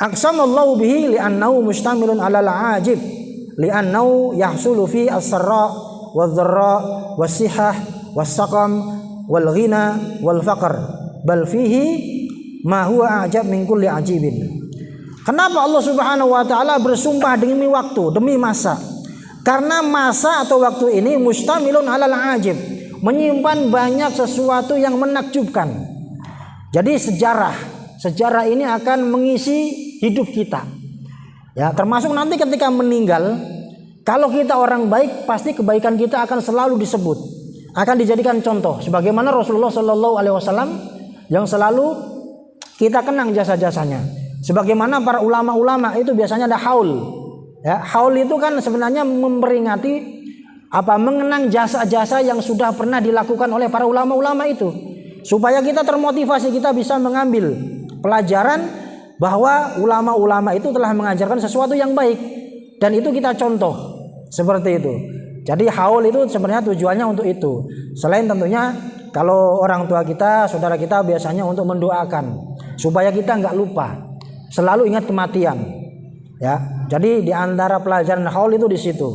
Aqsamallahu bihi li'annahu mustamilun 'alal 'ajib li'annahu yahsulu fi as-sarra wadh-dharra was-sihah was-saqam wal-ghina wal-faqr bal fihi ma huwa a'jab min kulli 'ajibin. Kenapa Allah Subhanahu wa taala bersumpah demi waktu, demi masa? Karena masa atau waktu ini mustamilun 'alal 'ajib, menyimpan banyak sesuatu yang menakjubkan. Jadi sejarah ini akan mengisi hidup kita. Ya, termasuk nanti ketika meninggal, kalau kita orang baik, pasti kebaikan kita akan selalu disebut, akan dijadikan contoh. Sebagaimana Rasulullah Shallallahu Alaihi Wasallam yang selalu kita kenang jasa-jasanya. Sebagaimana para ulama-ulama itu biasanya ada haul. Ya, haul itu kan sebenarnya memperingati mengenang jasa-jasa yang sudah pernah dilakukan oleh para ulama-ulama itu, supaya kita termotivasi, kita bisa mengambil pelajaran bahwa ulama-ulama itu telah mengajarkan sesuatu yang baik dan itu kita contoh seperti itu. Jadi haul itu sebenarnya tujuannya untuk itu. Selain tentunya kalau orang tua kita, saudara kita biasanya untuk mendoakan supaya kita nggak lupa, selalu ingat kematian. Ya, jadi di antara pelajaran haul itu di situ,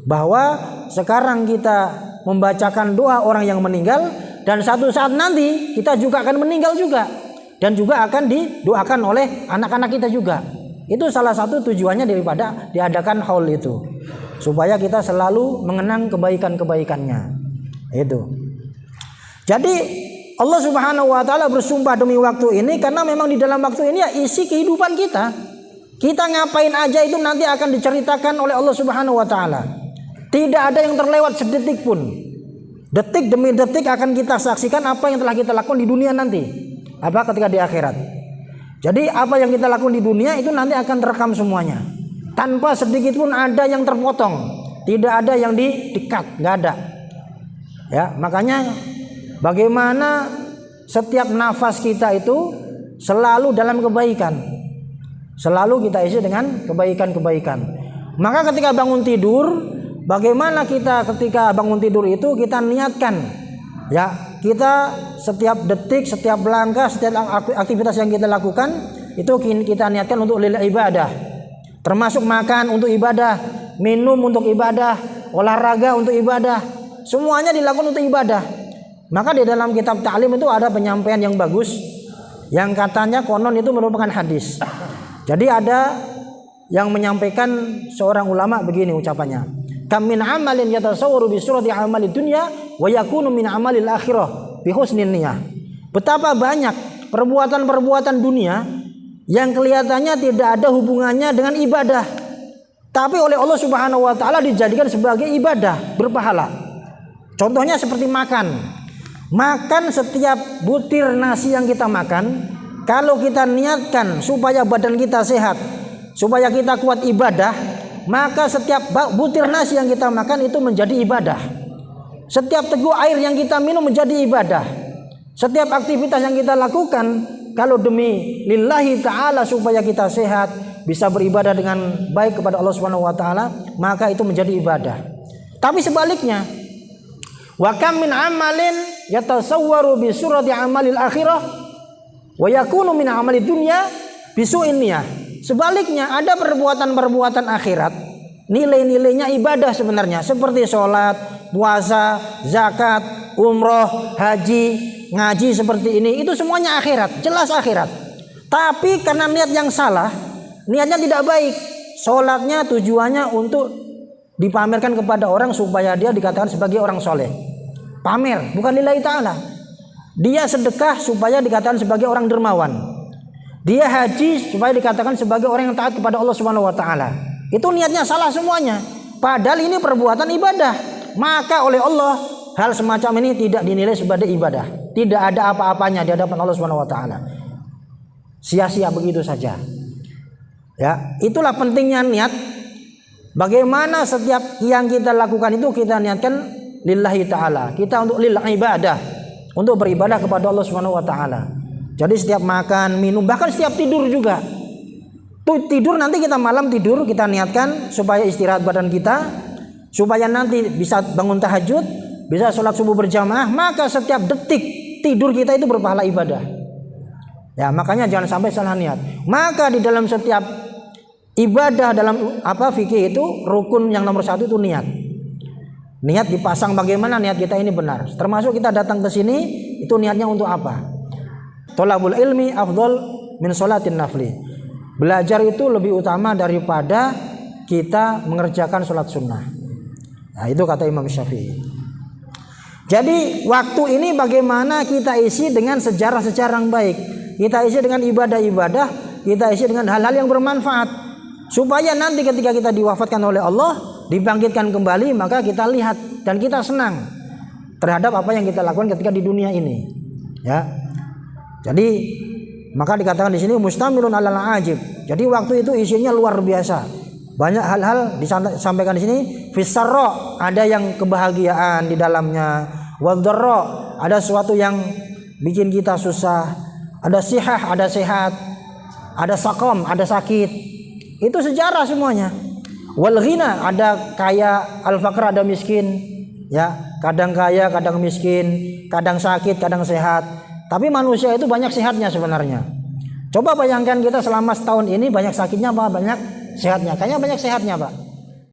bahwa sekarang kita membacakan doa orang yang meninggal dan satu saat nanti kita juga akan meninggal juga dan juga akan didoakan oleh anak-anak kita juga. Itu salah satu tujuannya daripada diadakan haul itu, supaya kita selalu mengenang kebaikan-kebaikannya. Itu. Jadi Allah Subhanahu wa taala bersumpah demi waktu ini karena memang di dalam waktu ini ya isi kehidupan kita. Kita ngapain aja itu nanti akan diceritakan oleh Allah Subhanahu wa taala. Tidak ada yang terlewat sedetik pun. Detik demi detik akan kita saksikan apa yang telah kita lakukan di dunia nanti, ketika di akhirat. Jadi apa yang kita lakukan di dunia itu nanti akan terekam semuanya, tanpa sedikit pun ada yang terpotong, tidak ada yang di-cut, nggak ada. Ya, makanya bagaimana setiap nafas kita itu selalu dalam kebaikan, selalu kita isi dengan kebaikan-kebaikan. Maka ketika bangun tidur, bagaimana kita ketika bangun tidur itu kita niatkan, ya, kita setiap detik, setiap langkah, setiap aktivitas yang kita lakukan itu kita niatkan untuk lil ibadah. Termasuk makan untuk ibadah, minum untuk ibadah, olahraga untuk ibadah, semuanya dilakukan untuk ibadah. Maka di dalam kitab ta'lim itu ada penyampaian yang bagus, yang katanya konon itu merupakan hadis. Jadi ada yang menyampaikan seorang ulama begini ucapannya: kam min amalin yatasawwaru bi surati amalid dunya wa yakunu min amalil akhirah bi husnin niyah. Betapa banyak perbuatan-perbuatan dunia yang kelihatannya tidak ada hubungannya dengan ibadah, tapi oleh Allah Subhanahu wa taala dijadikan sebagai ibadah berpahala. Contohnya seperti makan. Makan, setiap butir nasi yang kita makan, kalau kita niatkan supaya badan kita sehat, supaya kita kuat ibadah, maka setiap butir nasi yang kita makan itu menjadi ibadah. Setiap teguk air yang kita minum menjadi ibadah. Setiap aktivitas yang kita lakukan, kalau demi lillahi ta'ala supaya kita sehat, bisa beribadah dengan baik kepada Allah Subhanahu wa taala, maka itu menjadi ibadah. Tapi sebaliknya, wa kam min amalin yatasawwaru bi surati amalil akhirah wa yakunu min amalid dunya bisu'in niyah. Sebaliknya, ada perbuatan-perbuatan akhirat, nilai-nilainya ibadah sebenarnya, seperti sholat, puasa, zakat, umroh, haji, ngaji seperti ini, itu semuanya akhirat, jelas akhirat. Tapi karena niat yang salah, niatnya tidak baik, sholatnya tujuannya untuk dipamerkan kepada orang supaya dia dikatakan sebagai orang soleh. Pamer, bukan lillahi ta'ala. Dia sedekah supaya dikatakan sebagai orang dermawan. Dia haji supaya dikatakan sebagai orang yang taat kepada Allah Subhanahu wa taala. Itu niatnya salah semuanya. Padahal ini perbuatan ibadah. Maka oleh Allah hal semacam ini tidak dinilai sebagai ibadah. Tidak ada apa-apanya di hadapan Allah Subhanahu wa taala. Sia-sia begitu saja. Ya, itulah pentingnya niat. Bagaimana setiap yang kita lakukan itu kita niatkan lillahi ta'ala. Kita untuk lil ibadah, untuk beribadah kepada Allah Subhanahu wa taala. Jadi setiap makan, minum, bahkan setiap tidur juga. Tuh tidur nanti kita malam tidur kita niatkan supaya istirahat badan kita, supaya nanti bisa bangun tahajud, bisa sholat subuh berjamaah, maka setiap detik tidur kita itu berpahala ibadah. Ya, makanya jangan sampai salah niat. Maka di dalam setiap ibadah dalam fikih itu rukun yang nomor 1 itu niat. Niat dipasang bagaimana niat kita ini benar. Termasuk kita datang ke sini itu niatnya untuk apa? Thalabul ilmi afdhal min sholatin nafli. Belajar itu lebih utama daripada kita mengerjakan sholat sunnah. Nah, itu kata Imam Syafi'i. Jadi waktu ini bagaimana kita isi dengan sejarah-sejarah yang baik. Kita isi dengan ibadah-ibadah, kita isi dengan hal-hal yang bermanfaat. Supaya nanti ketika kita diwafatkan oleh Allah, dibangkitkan kembali, maka kita lihat dan kita senang terhadap apa yang kita lakukan ketika di dunia ini. Ya. Jadi maka dikatakan di sini mustamilun alal ajib. Jadi waktu itu isinya luar biasa. Banyak hal-hal disampaikan di sini. Fisarra, ada yang kebahagiaan di dalamnya. Wadharra, ada sesuatu yang bikin kita susah. Ada sihah, ada sehat. Ada sakom, ada sakit. Itu sejarah semuanya. Wal ghina, ada kaya, al faqr, ada miskin. Ya, kadang kaya, kadang miskin, kadang sakit, kadang sehat. Tapi manusia itu banyak sehatnya sebenarnya. Coba bayangkan kita selama setahun ini banyak sakitnya apa banyak sehatnya? Kayaknya banyak sehatnya, Pak.